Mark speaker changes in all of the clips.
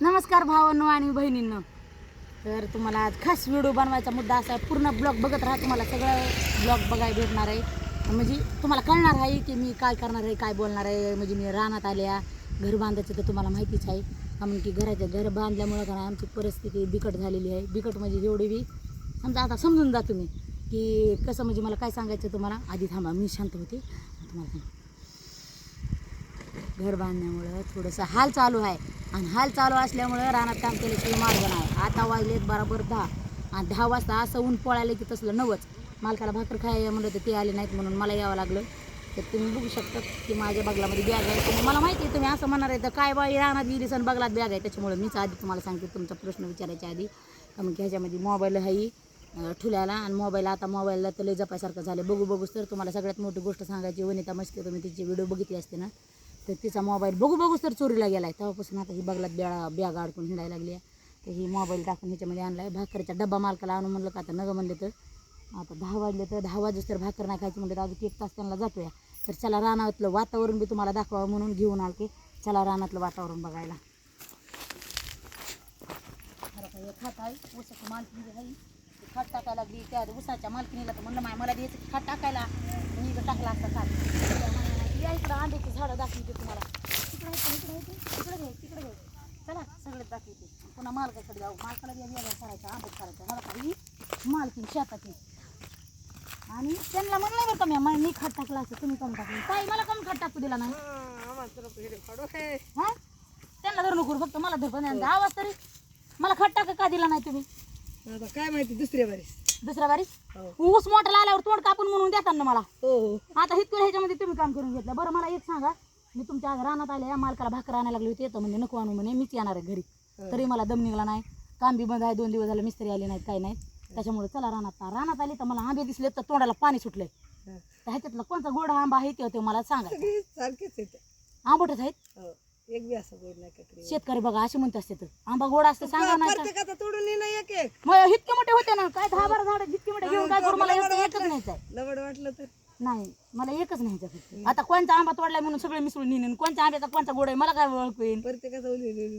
Speaker 1: नमस्कार भावांनो आणि बहिणींनो. तर तुम्हाला आज खास व्हिडिओ बनवायचा मुद्दा असा आहे, पूर्ण ब्लॉग बघत राहा, तुम्हाला सगळं ब्लॉग बघायला भेटणार आहे. म्हणजे तुम्हाला कळणार आहे की मी काय करणार आहे, काय बोलणार आहे. म्हणजे मी रानात आल्या, घर बांधायचं तर तुम्हाला माहितीच आहे. कारण की घर बांधल्यामुळं का आमची परिस्थिती बिकट झालेली आहे. बिकट म्हणजे एवढी बी समजा, आता समजून जा तुम्ही की कसं. म्हणजे मला काय सांगायचं तुम्हाला, आधी थांबा मी शांत होते. तुम्हाला सांग, घर बांधण्यामुळं थोडंसं हाल चालू आहे. आणि हाल चालू असल्यामुळं रानात काम केल्याशिवाय मार्ग नाही. आता वाजलेत बरोबर 10 आणि 10 वाजता असं ऊन पळाले की तसलं नवच. मालकाला भाकर खायला म्हणलं तर ते आले नाहीत, म्हणून मला यावं लागलं. तर तुम्ही बघू शकता की माझ्या बगलामध्ये बॅग आहे. तुम्ही मला माहिती आहे, तुम्ही असं म्हणणार आहे तर काय बाई रानात गेली सण बगलात बॅग आहे. त्याच्यामुळे मीच आधी तुम्हाला सांगते तुमचा प्रश्न विचारायच्या आधी. मग ह्याच्यामध्ये मोबाईल आहे ठुल्याला, आणि मोबाईल आता मोबाईलला तर लय जपायसारखं झालं. बघूच तर तुम्हाला सगळ्यात मोठी गोष्ट सांगायची, वनिता मस्के, तुम्ही तिची व्हिडिओ बघितली असते ना, तर तिचा मोबाईल बघूच तर चोरीला गेला आहे. तेव्हापासून आता ही बगलात बॅग अडकून हिंडायला लागली आहे. तर ही मोबाईल टाकून ह्याच्यामध्ये आणला आहे. भाकरीचा डब्बा मालकाला आणून म्हणलं का आता नगं म्हणले तर आता 10 वाजले, तर 10 वाजूस तर भाकर नाही खायची म्हणलं तर अजून 1 तास त्यांना जातो या. तर चला रानातलं वातावरण बी तुम्हाला दाखवावं म्हणून घेऊन आलते. चला रानातलं वातावरण बघायला. खात आहे ऊसाची मालकी आहे, खात टाकायला लागली. त्या ऊसाच्या मालकीनीला तर म्हणलं मला द्यायचं खात टाकायला, मी इथं टाकला असता खात. या इकडं आंब्याची झाडं दाखवते तुम्हाला. तिकडे घ्यायचं. चला सगळे दाखवते. पुन्हा मालकाकडे जाऊ. मालकाला वेगळं करायचं, आंबट करायचं. मला काही मालकी शेताची. आणि त्यांना म्हणलं बरं का मी खात टाकला असं, तुम्ही कमी टाकलं काय, मला कमी खात टाकू दिला नाही. हां त्यांना धरू नको, फक्त मला धर. पण आवाज तरी मला खात टाका का दिला नाही तुम्ही?
Speaker 2: काय माहिती दुसऱ्या बारीस
Speaker 1: ऊस मोठा आल्यावर तोंड कापून म्हणून देतात ना मला.
Speaker 2: हो
Speaker 1: आता इतकं ह्याच्यामध्ये तुम्ही काम करून घेतलं. बरं मला एक सांगा, मी तुमच्या रानात आल्या, मालकाला भाकर आणायला लागली होती. येतं म्हणजे नको आणू म्हणे, मीच येणार आहे घरी. तरी मला दम निघला नाही. काम बी बंद आहे, 2 दिवस झाले मिस्त्री आले नाहीत, काही नाही. त्याच्यामुळे चला रानात आली तर मला आंबे दिसले तर तोंडाला पाणी सुटले. तर ह्याच्यातला कोणता गोड आंबा आहे ते मला सांगा.
Speaker 2: सारखेच आहेत.
Speaker 1: आंबटच आहेत.
Speaker 2: एक बी असं गोड नाही का?
Speaker 1: शेतकरी बघा असे म्हणते असते, तर आंबा गोड असते सांगा नाही का?
Speaker 2: प्रत्येकाचा तोडून नाही एक एक
Speaker 1: मग इतके मोठे होते ना, काय 10-12 झाड जितके मोठे घेऊन काय करू, मला एकच न्यायचं आहे.
Speaker 2: लवड वाटलं तर
Speaker 1: नाही, मला एकच न्यायचं फक्त. आता कोणता आंबा तोडलाय म्हणून सगळे मिसळून नेईन, कोणत्या आंब्याचा कोणता गोड आहे मला काय ओळख येईल?
Speaker 2: प्रत्येकाचा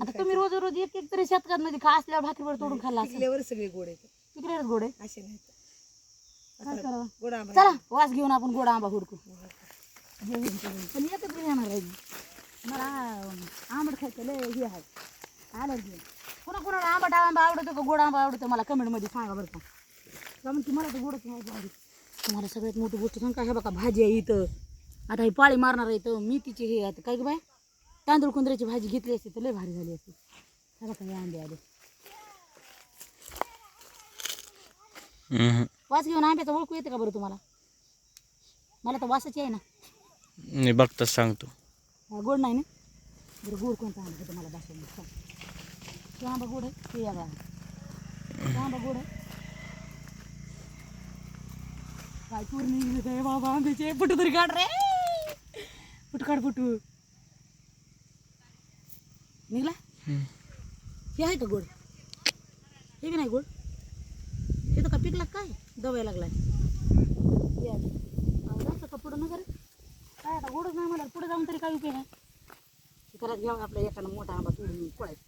Speaker 1: आता तुम्ही रोज एक तरी शेतकऱ्यांमध्ये खा असल्यावर भाकरीवर तोडून खाल्ला असेल.
Speaker 2: पिकल्यावर सगळे गोड आहेत,
Speaker 1: तिकडेच गोड आहे.
Speaker 2: असे नाही
Speaker 1: काय करावं?
Speaker 2: गोड आंबा
Speaker 1: चला वास घेऊन आपण गोड आंबा हुडकू. पण एकच येणार आहे. मला आंबट खायचं लय हे आहे, ॲलर्जी. कोणाला आंबा आवडतो का गोड आंबा आवडतो मला कमेंटमध्ये सांगा बरं का. कारण की मला तर गोडच आवडतं. तुम्हाला सगळ्यात मोठी गोष्ट सांग का, हे बघा भाजी आहे इथं. आता ही पाळी मारणार आहे इथं मेथीची. हे आता काय ग बाय, तांदूळ कुंदऱ्याची भाजी घेतली असते तर लय भारी झाली असते. हे बघा हे आंबे आले. वास घेऊन आंब्याचा ओळखू येते का बरं तुम्हाला? मला तर वासाची आहे ना.
Speaker 3: मी बघताच सांगतो.
Speaker 1: गोड नाही ना. बरं गोड कोणता आंबा होतं मला दाखवून सांग. तो आंबा गोड आहे ते या तो आंबा गोड आहे. काय पूर्ण बाबा आंब्याचे फुटू तरी काढ रे. फुट काढ फुटू निघला. हे आहे का गोड? हे बी नाही गोड. हे तर का पिकला काय दवाय लागलाय. जास्त का पुढं नगर काय, आता गोडच नाही मला. पुढे जाऊन तरी काय उपयोग आहे? घरात घेऊन आपलं एखादा मोठा आंबा तोडून पळायचं.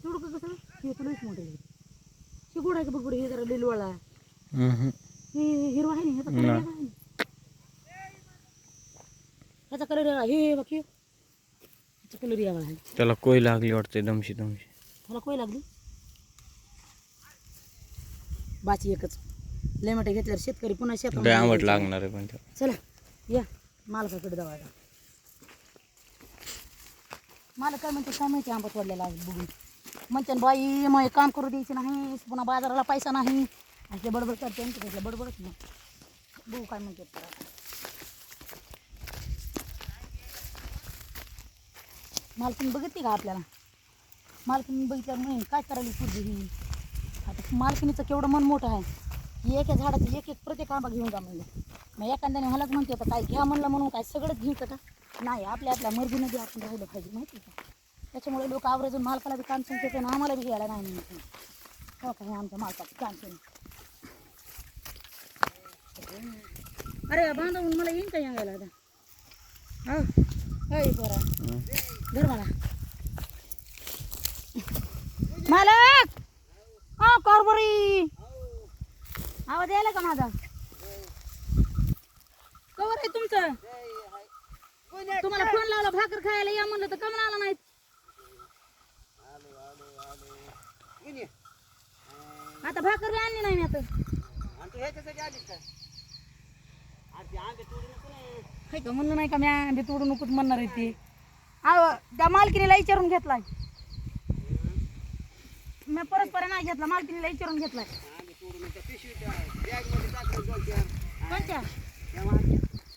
Speaker 1: तेवढं का कसं हे तुलाच मोठे हे गोड आहे का बघ. पुढे हे जरा लिलवाळा हे हिरवा आहे ना, ह्याचा कलर वेगळा आहे ना. ह्याचा कलर वेगळा. हे बघ ह्याचा कलर वेगळा आहे.
Speaker 3: त्याला कोय लागली वाटते दमशी.
Speaker 1: मला कोय लागली. बाची एकच लय मोठे घेतल्यावर शेतकरी पुन्हा शेतात
Speaker 3: आंबट लागणार आहे पण त्याला.
Speaker 1: चला या मालकाकडे जावायला. मालक काय म्हणते काय माहिती आंबा तोडलेला आहे बघून. म्हणते बाई मग काम करू द्यायचे नाही, पुन्हा बाजाराला पैसा नाही, असे बडबड करते. त्यातलं बडबडच नाही. बघू काय म्हणते. मालकीने बघितली का आपल्याला? मालकीने बघितल्यावर नाही काय करायला पुढे ही. आता मालकिनीचं केवढं मन मोठं आहे की एका झाडाचं एक प्रत्येक आंबा घेऊन जा म्हणलं. मग एखाद्याने मलाच म्हणते होतं काय घ्या म्हणलं म्हणून काय सगळंच घ्यायचं का? नाही, आपल्या मर्जीनं बी आपण राहिलं पाहिजे माहिती का. त्याच्यामुळे लोक आवर्जून मालकाला बी काम सांगते आणि आम्हाला बी घ्यायला नाही म्हणते. हो का, हे आमच्या मालकाचं काम सांग. अरे बांधवून मला येईन का यांगायला आता? हां बरं घर मला आवाज यायला का माझा? कवर आहे तुमचं? तुम्हाला फोन लावला भाकर खायला या म्हणलं तर कमन आला नाहीत. आता भाकर बी आणली नाही मी आता. हाय का म्हणलं नाही का मी आंबे तोडू नकोच म्हणणार आहे ती. अहो त्या मालकीनीला विचारून घेतलाय मी, परस्पर नाही घेतला, मालकीनीला विचारून घेतलाय. कोणत्या?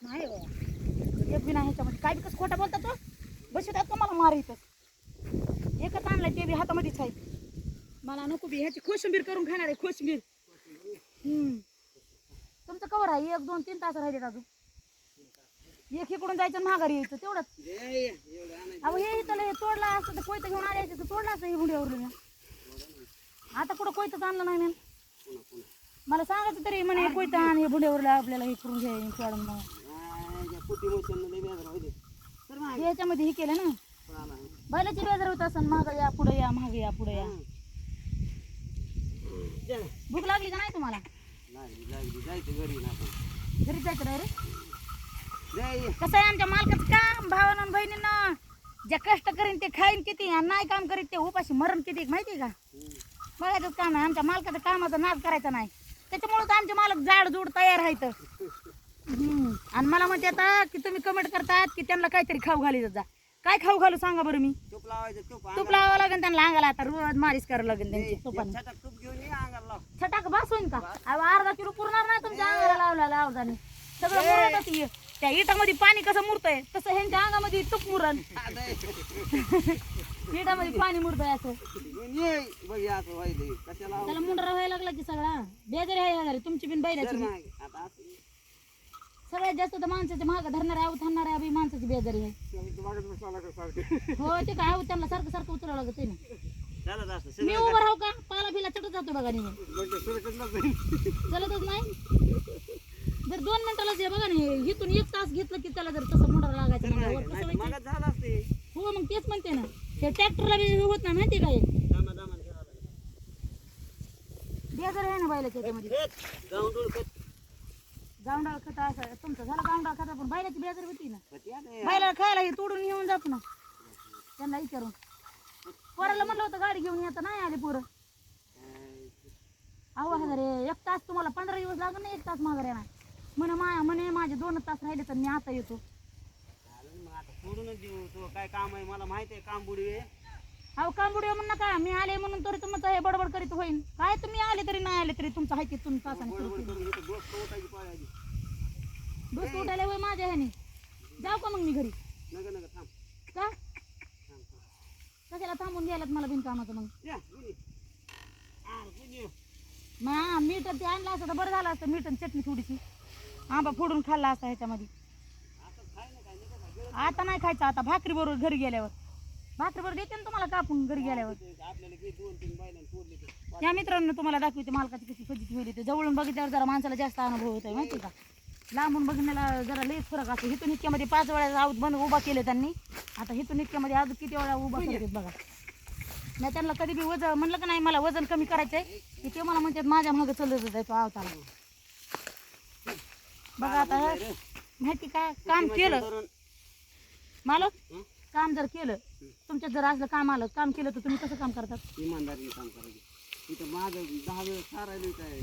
Speaker 1: नाही हो एक बी नाही ह्याच्यामध्ये. काय बी कसं खोटा बोलता तो? बसतात का मला मार इथं? एकच आणलाय ते बी हातामध्येच आहे. मला नको बी ह्याची कोशिंबीर करून खाणार आहे, कोशिंबीर. तुमचं कवर आहे 1 2 3 तास राहिले अजून. एक इकडून जायचं माघारी यायचं तेवढंच. अहो हे इथं हे तोडला असतं तर कोयतं घेऊन आले तर तोडला असतं हे बुंड्यावरलं मी. आता कुठं कोयतंच आणलं नाही मी. मला सांगायचं तरी म्हणे कोयतं आण हे बुंड्यावरलं आपल्याला हे करून घ्या तोडून मग. याच्यामध्ये हे केलं ना बैलाची बेजार होत असं मागं या पुढे या मागे या पुढे या. भूक लागली का नाही तुम्हाला? घरी जायचं डायरेक्ट. कसं आहे आमच्या मालकाचं काम भावानं आणि बहिणीनं ज्या कष्ट करीन ते खाईन किती आणि नाही काम करीत ते उपाशी मरण किती माहिती का? बघायचंच काम आहे. आमच्या मालकाचं कामाचा नाद करायचा नाही त्याच्यामुळे तर आमचे मालक जाड जोड तयार आहेत. आणि मला म्हणते आता की तुम्ही कमेंट करतात की त्यांना काहीतरी खाऊ घाली जा. काय खाऊ घालू सांगा बरं मी? तूप लावावं लागेल त्यांना अंगाला. आता रोज मालिश करावं लागेल त्यांची तुपाने. छटाक बस होईन का? अर्धा किलो पुरणार नाही तुमच्या अंगाला लावजाने. सगळं मुरतच ये. त्या इटामध्ये पाणी कसं मुरतंय तसं ह्यांच्या अंगामध्ये तूप मुरण. इटामध्ये पाणी मुरतंय असं. त्याला मुंडरा व्हायला लागला की सगळा बेजारी आहे तुमची बिन बैलाची. सगळ्यात जास्त तर माणसाच्या महाग धरणाऱ्या आऊत आणणाऱ्या बी माणसाची बेजारी आहे. हो ते काय आऊत त्यांना सारखं सारखं उतरावं लागत आहे ना. मी उभं राहू का? पाला फिला चटत जातो बघा निघून. चलतच नाही. जर 2 मिनिटालाच हे बघा नाही इथून 1 तास घेतलं की त्याला जर तसं मुंडरा लागायचं हो मग तेच म्हणते ना. ते ट्रॅक्टरला बी होत नाही माहिती काय बेजार आहे ना बैलाच्या ह्याच्यामध्ये. गावंडाळ खत असं तुमचं झालं गावंडाळ खत पण बैलाची बेजार होती ना. बैलाला खायला हे तोडून येऊन जातो ना त्यांना विचारून. पोराला म्हणलं होतं गाडी घेऊन येतं नाही आले पोरं. अहो रे 1 तास तुम्हाला 15 दिवस लागून ना 1 तास माघार येणार म्हणे माझे 2 तास राहिले तर मी आता येतो.
Speaker 4: काय काम आहे मला माहिती आहे. काम बुडवे
Speaker 1: अहो काम बुडवे म्हणून नका. मी आले म्हणून तरी तुमचं हे बडबड करीत होईन काय. तुम्ही आले तरी नाही आले तरी तुमचं आहे ते तुम्ही तासाने डोस उठायला होय माझ्या ह्याने. जाऊ का मग मी घरी? का कशाला थांबून गेलात मला बिनकामाचं? मग मीठ ते आणलं असतं तर बरं झालं असतं. मीठ आणि चटणी थोडीशी आंबा फोडून खाल्ला असता ह्याच्यामध्ये. आता नाही खायचं. आता भाकरी बरोबर घरी गेल्यावर भाकरी बरोबर देते ना तुम्हाला कापून घरी गेल्यावर. त्या मित्रांनो तुम्हाला दाखवते मालकाची कशी फजिती होईल. ते जवळून बघितल्यावर जरा माणसाला जास्त अनुभव होतोय माहिती का. लांबून बघण्याला जरा लईच फरक असतो. हिथून इतक्यामध्ये 5 वेळा आऊत बंद उभा केले त्यांनी. आता हिथून इतक्यामध्ये अजून किती वेळा उभा करतात बघा. मी त्यांना कधी बी वजन म्हणलं का नाही मला वजन कमी करायचं आहे की ते मला म्हणतात माझ्या मागं चलत जायचो आवताला. बघा आता माहिती का काम केलं मालक. काम जर केलं तुमच्यात जर असलं काम आलं काम केलं तर तुम्ही कसं काम करतात?
Speaker 4: इमानदारीने काम करायचं. इथं माझं 10 वेळ सारायला काय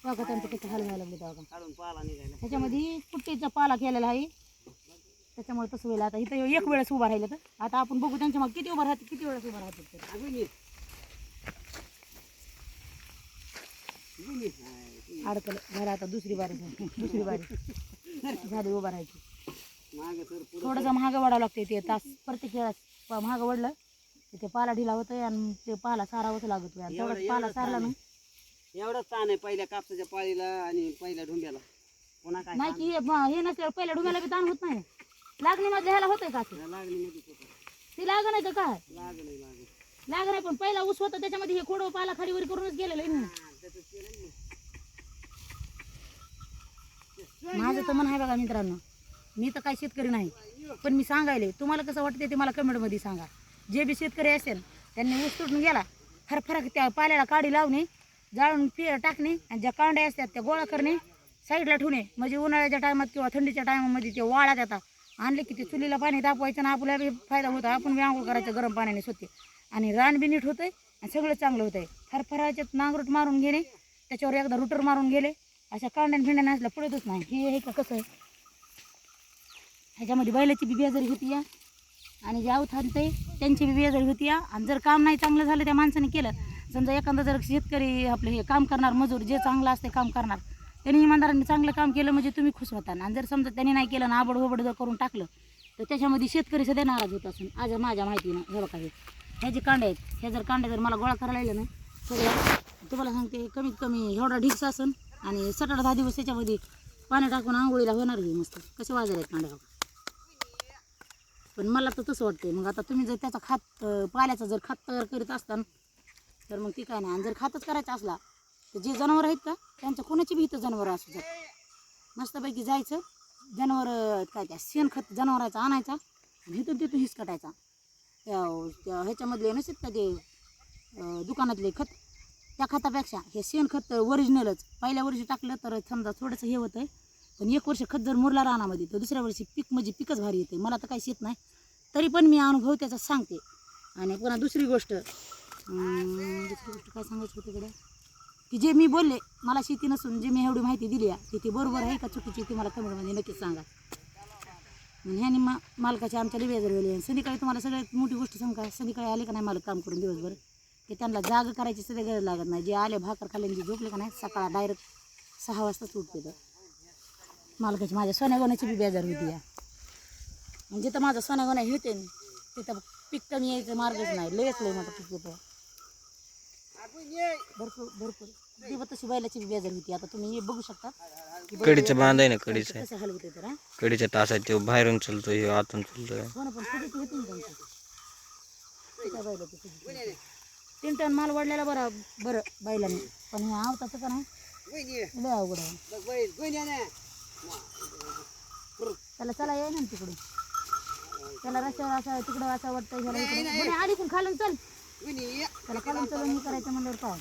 Speaker 1: बघा त्यांचं कसं हाल व्हायला लागले बघा.
Speaker 4: काढून पाला निघायला
Speaker 1: त्याच्यामध्ये कुट्टीचा पाला केलेला आहे त्याच्यामुळे तसं होईल. आता इथं 1 वेळेस उभा राहिलं तर आता आपण बघू त्यांच्या मग किती उभा राहते किती वेळेस उभा राहतात. अडकलं झालं आता दुसरी बारी झाली उभा राहायची. थोडंसं महाग वाढावं लागते ते तास प्रत्येक वेळेस महाग वाढलं ते पाला ढिला होतोय आणि ते पाला सारावंच लागत. तेवढाच पाला सारला नाही
Speaker 4: एवढंच ताण आहे पहिल्या कापसाच्या पाळीला आणि पहिल्या ढुंब्याला. पुन्हा काय
Speaker 1: नाही की हे नसल्यावर पहिल्या डोंग्याला बी ताण होत नाही. लागणीमध्ये ह्याला होतंय का?
Speaker 4: लागणीमध्ये
Speaker 1: ती लागण आहे तर काय
Speaker 4: लागण
Speaker 1: लागण आहे पण पहिला ऊस होता त्याच्यामध्ये हे खोडं पाला खाडीवर करूनच गेलेलं आहे. माझं तर मन आहे बघा मित्रांनो. मी तर काही शेतकरी नाही पण मी सांगायले तुम्हाला कसं वाटते ते मला कमेंटमध्ये सांगा. जे बी शेतकरी असेल त्यांनी ऊस तुटून गेला फरक त्या पाल्याला काडी लावणे जाळून टाकणे आणि ज्या कांड्या असतात त्या गोळा करणे साईडला ठेवणे म्हणजे उन्हाळ्याच्या टायमात किंवा थंडीच्या टायमामध्ये ते वाळ्यात येतात आणले की ते चुलीला पाणी तापवायचं आणि आपल्याला बी फायदा होतो आपण बी आंघोळ करायचं गरम पाण्याने स्वच्छ आणि रान बी नीट होतंय आणि सगळं चांगलं होतंय फरफराच्यात नांगरूट मारून घेणे त्याच्यावर एकदा रुटर मारून गेले अशा कांड्याने फिंड्याने असल्या पडतच नाही हे का कसं आहे ह्याच्यामध्ये बैलाची बी बेजारी होती या आणि जे अवथांत त्यांची बी बेजारी होती या आणि जर काम नाही चांगलं झालं त्या माणसाने केलं समजा एखादा जर शेतकरी आपलं हे काम करणार मजूर जे चांगलं असते काम करणार त्यांनी इमानदारांनी चांगलं काम केलं म्हणजे तुम्ही खुश होता आणि जर समजा त्यांनी नाही केलं ना आबड होबड जर करून टाकलं तर त्याच्यामध्ये शेतकरी सध्या नाराज होत असून आज माझ्या माहितीनं हे बघा ह्या जे कांडे आहेत ह्या जर कांडे जर मला गोळा करायला लागलं ना सगळं तुम्हाला सांगते कमीत कमी एवढा ढिक्स असन आणि 7-10 दिवस त्याच्यामध्ये पाणी टाकून आंघोळीला होणार ही मस्त कसे वाजले आहेत कांड्या पण मला तर तसं वाटतंय मग आता तुम्ही जर त्याचा खात पाल्याचा जर खात तयार करीत असताना तर मग ती काय नाही आणि जर खातच करायचा असला तर जे जनावर आहेत का त्यांच्या कोणाची बी इथं जनावरं असू शकतात मस्तपैकी जायचं जनावर काय त्या शेणखत जनावराचा आणायचा आणि इथून तिथून हिसकटायचा त्या ह्याच्यामधले नसतात का ते दुकानातले खत त्या खतापेक्षा हे शेणखत ओरिजिनलच पहिल्या वर्षी टाकलं तर समजा थोडंसं हे होतं आहे पण 1 वर्ष खत जर मुरला रानामध्ये तर दुसऱ्या वर्षी पीक म्हणजे पिकच भारी येते मला तर काहीच येत नाही तरी पण मी अनुभव त्याचा सांगते आणि पुन्हा दुसरी गोष्ट काय सांगायचं होतं इकडे की जे मी बोलले मला शेती नसून जे मी एवढी माहिती दिली आहे ती बरोबर आहे का चुकीची ती मला कमेंटमध्ये नक्कीच सांगा ह्याने मालकाची आमच्या बेजार वेळी संध्याकाळी तुम्हाला सगळ्यात मोठी गोष्ट सांगा संध्याकाळी आले का नाही मालक काम करून दिवसभर की त्यांना जाग करायची सध्या गरज लागत नाही जे आले भाकर खाल्ल्याने जे झोपले का नाही सकाळ डायरेक्ट 6 वाजताच उठते तर मालकाची माझ्या सोन्यागोण्याची बी बेजार होती या म्हणजे जिथं माझा सोन्यागोण्या होते तिथं पीक कमी यायचं मार्गच नाही लयच लय मोठं पीक येतं भरपूर ती तशी बैलाची बी बेजार होती आता तुम्ही हे बघू शकता
Speaker 3: कडीचं बांध आहे ना कडीचं
Speaker 1: कसं हलवते तर हा
Speaker 3: कडीच्या तास आहे ते बाहेरून चालतो हे आतून चालतोय
Speaker 1: हो ना पण फुगीची होती ना त्यांची त्या बैलाची फुगीची 3 टन माल वाढलेला बरं बैलाने पण हे आवताचं का नाही लय अवघड आहे त्याला चला ये ना तिकडे त्याला रस्त्यावर असं तिकडं असं वाटतं ह्याला इकडे आधी पण खालून चल त्याला खालून चलून हे करायचं म्हणल्यावर काय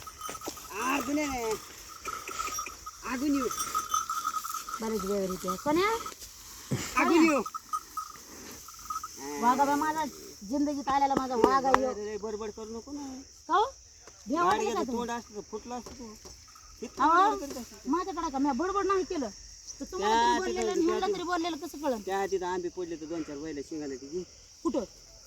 Speaker 1: बरेच वेळ होते कोण्या वाघा बा माझा जिंदगीत आलेला माझा वाघ आहे
Speaker 4: बडबड करू नको ना
Speaker 1: का हो? भ्या वाटली का तुम्ही?
Speaker 4: तोंड असतं फुटलं असतं तू
Speaker 1: अहो, माझ्याकडे का मी बडबड नाही केलं तर तुम्हाला तरी बोललेलं आणि ह्याला तरी बोललेलं कसं कळलं
Speaker 4: त्या तिथं आंबे पडले तर 2-4 बैल शिंगाला तिची
Speaker 1: कुठं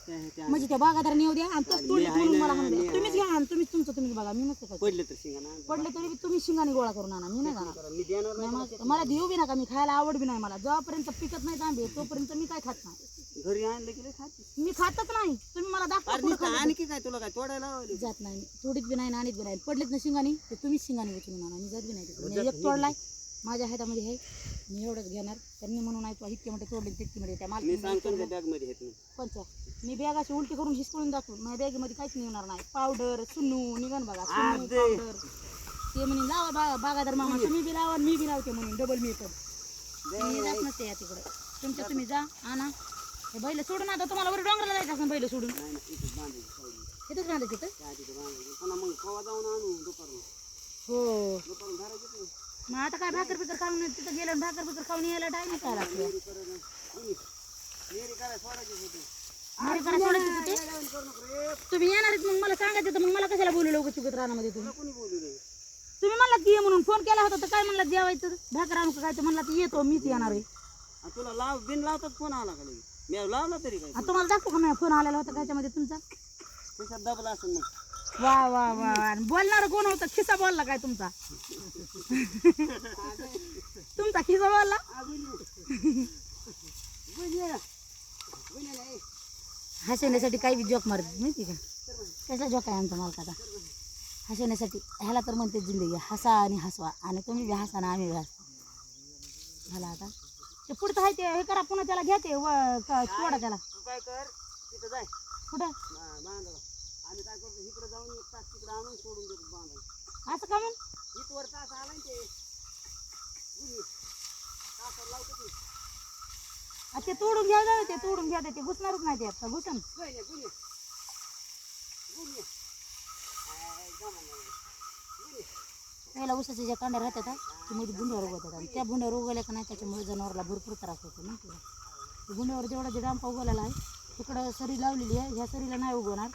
Speaker 4: त्या
Speaker 1: म्हणजे त्या बागादार नेऊ द्या आणि तोच तोडले म्हणून मला म्हणू द्या तुम्हीच घ्या आणि तुम्हीच बघा मी नसते काय
Speaker 4: पडले तर शिंगाना
Speaker 1: पडले तरी बी तुम्ही शिंगाने गोळा करून आणा मी नाही जाणार
Speaker 4: मी देणार
Speaker 1: नाही मला देऊ बी नका मी खायला आवड बी नाही मला जेव्हापर्यंत पिकत नाही आंबे तोपर्यंत मी काय खात नाही
Speaker 4: घरी आणलं की लय खाते
Speaker 1: मी खातच नाही तुम्ही मला दाखवा
Speaker 4: अरे नुसतं आणखी काय तुला काय तोडायला लावली
Speaker 1: जात नाही मी थोडीच बी नाही आणि आणीत बी नाही पडलेत ना शिंगाने ते तुम्हीच शिंगाने उचलून आणा मी जात बी नाही तिकडे मी एक तोडलाय माझ्या हातामध्ये आहे मी एवढंच घेणार त्यांनी म्हणून आहे इतके मोठे तोडले तितके मोठे त्या
Speaker 4: मी सांगतो
Speaker 1: माल
Speaker 4: त्या बॅग मध्ये घेत नाही
Speaker 1: पंचा मी बॅग अशी उलटी करून हिसकळून दाखवून माझ्या बॅगेमध्ये काहीच निघणार नाही पावडर सुन्नू निघन बघा सुन्नू पावडर ते म्हणे लावा बागादार मामा तुम्ही बी लावा मी बी लावते म्हणून डबल मेकअप मी जात नसते या तिकडे तुमच्या तुम्ही जा आणा हे बैल सोडून आता तुम्हाला वर डोंगराला जायचं असं बैल सोडून
Speaker 4: नाही नाही इथंच बांधायची सावली
Speaker 1: इथंच बांधायचं तर
Speaker 4: त्या तिथं बांधायची पुन्हा मग कवा जाऊन आणू दुपारून
Speaker 1: हो
Speaker 4: धरायचीच नाही
Speaker 1: मग आता काय भाकर बिकर खाऊन तिथं गेलं भाकर बिकर खाऊन यायला टाईम काय लागतो
Speaker 4: नेरी करा सोडायची होती
Speaker 1: अरे करा सोडायचं ते तुम्ही येणार मग मला सांगायचं तर मग मला कशाला बोलू लोक चुकत रानामध्ये तुम्ही
Speaker 4: कोणी बोलू रे
Speaker 1: तुम्ही म्हणला की ये म्हणून फोन केला होता तर काय म्हणला जेवायचं भाकर आणू का काय तर म्हणला तर येतो मीच येणार आहे
Speaker 4: तुला बिन लावतात फोन आला का मी लावला तरी काय
Speaker 1: आता तुम्हाला दाखवू का नाही फोन आलेला होता त्याच्यामध्ये तुमचा
Speaker 4: त्याच्यात दबला असेल मग
Speaker 1: वा वा वा बोलणार कोण होता खिसा बोलला काय तुमचा तुमचा खिसा बोलला हसवण्यासाठी काही बी जोक मारत माहिती का कसा जोक आहे आमचा मालकाचा हसवण्यासाठी ह्याला तर म्हणते जिंदगी हसा आणि हसवा आणि तुम्ही बी हसा ना आम्ही बी हसवा झाला आता ते पुढचं आहे ते हे करा पुन्हा त्याला घ्या ते सोडा त्याला
Speaker 4: तू काय कर तिथं जाय
Speaker 1: कुठं
Speaker 4: बांधायला आम्ही काय करतो इकडे जाऊन 1 तास तिकडे आणून सोडून देतो बांधायला
Speaker 1: असं का मग
Speaker 4: इथवर तास आला ते तासावर लावतो
Speaker 1: ते तोडून घ्या जाऊ ते तोडून घ्या ते घुसणारच नाही ते आता घुसन पहिला उसाच्या ज्या कांड्या राहतात हा, ते मध्ये भुंड्यावर उगवतात आणि त्या भुंड्यावर उगवल्या का नाही त्याच्यामुळे जनावरला भरपूर त्रास होतो ना तुला. ते भुंड्यावर जेवढा जे डांपा उगवलेला आहे तिकडं सरी लावलेली आहे, ह्या सरीला नाही उगवणार.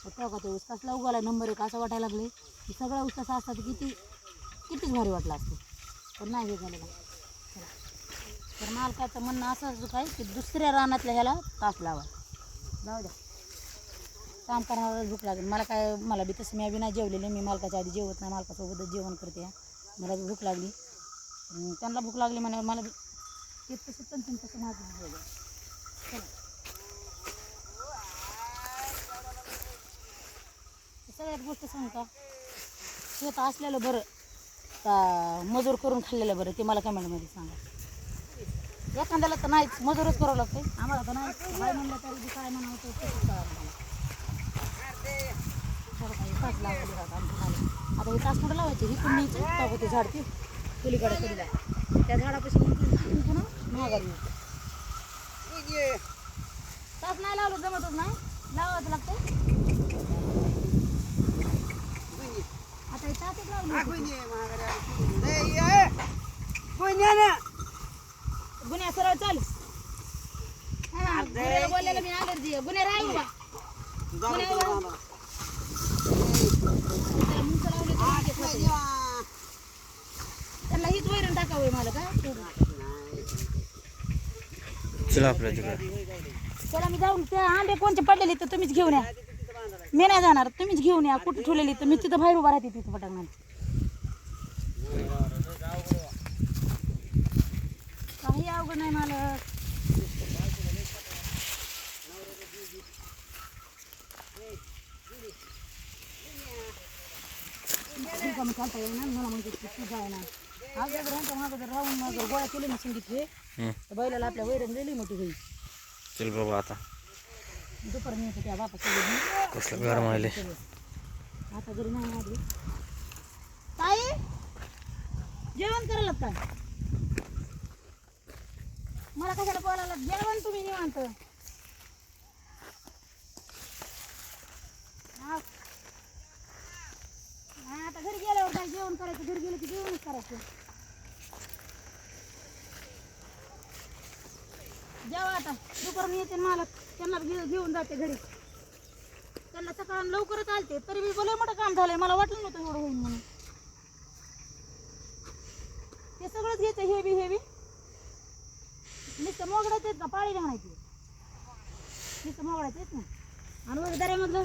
Speaker 1: तर तेव्हा का ते ऊस कसला उगवला नंबर एक असं वाटायला लागले की सगळा ऊस तसा असतात कितीच भारी वाटला असतो, पण नाही हे झालेलं. चला, तर मालकाचं म्हणणं असं काय की दुसऱ्या रानातल्या ह्याला तास लावा. जाऊ द्या, काम करणारा भूक लागेल. मला बी तसं मी बी नाही जेवलेले, मी मालकाच्या आधी जेवत नाही, मालकासोबतच जेवण करते. मला बी भूक लागली, त्यांना भूक लागली म्हणे मला बी ते तसं पण तसं माझं जेवलं. चला, सगळ्यात गोष्ट सांगू का, शेत असलेलं बरं का मजूर करून खाल्लेलं बरं ते मला कमेंटमध्ये सांगा. एखाद्याला तर नाहीच, मजूरच करावं लागते. आम्हाला तर नाही काय म्हणलं तरी बी काय म्हणावं ते तसंच करावं मला. थोडं काही तास लावलेली राहतात आमच्या खाली. आता हे तास कुठं लावायचे, ही पण न्यायची का होते झाड ते पलीकडे कधीला त्या झाडापाशी पुन्हा महागारी येते. तास नाही लावलं जमतच नाही, लावायचं लागतं. आता हे तासच लावले गुन्ह्या सरळ चाल. गुन्ह्याला बोललेलं मी अलर्जी आहे. गुन्हे राही बाबा, त्याला मुंग लावले तर मुंग खाते. त्याला हीच वैरण टाकावं मला काय.
Speaker 3: चला आपल्या तिकडे.
Speaker 1: चला मी जाऊन त्या आंबे कोणते पडलेले तर तुम्हीच घेऊन या. मी नाही जाणार, तुम्हीच घेऊन या. कुठे ठेवलेली तर मी तिथं बाहेर उभा राहते तिथं पटांगणात. काही अवघड नाही मला. कमी चालता येईना मला म्हणजे तू जाय ना. अगोदर ह्यांच्या मागं जर राहून माझं गोळा केले ना संगीतचे तर बैलाला आपल्या वैरण लिहिली मोठी होईल.
Speaker 3: चल बाबा आता
Speaker 1: दुपार मी त्या बापा
Speaker 3: कसलं गरम आले.
Speaker 1: आता घरी नाही आली ताई, जेवण करायला काय मला कशाला बोलायला. जेवण तुम्ही निवांत. आता घरी गेल्यावर काय जेवण करायचं, घरी गेलं की जेवणच करायचं. जेव्हा आता दुपार मी येते मालक त्यांना घेऊन जाते घरी. त्यांना सकाळ लवकरच आलते तरी मी भले मोठं काम झालंय, मला वाटलं नव्हतं एवढं होईल म्हणून. ते सगळंच घ्यायचं हेवी नुसतं मोगडायचं का पाळी घालायची, नुसतं मोगडायचं ना. आणि दऱ्यामधलं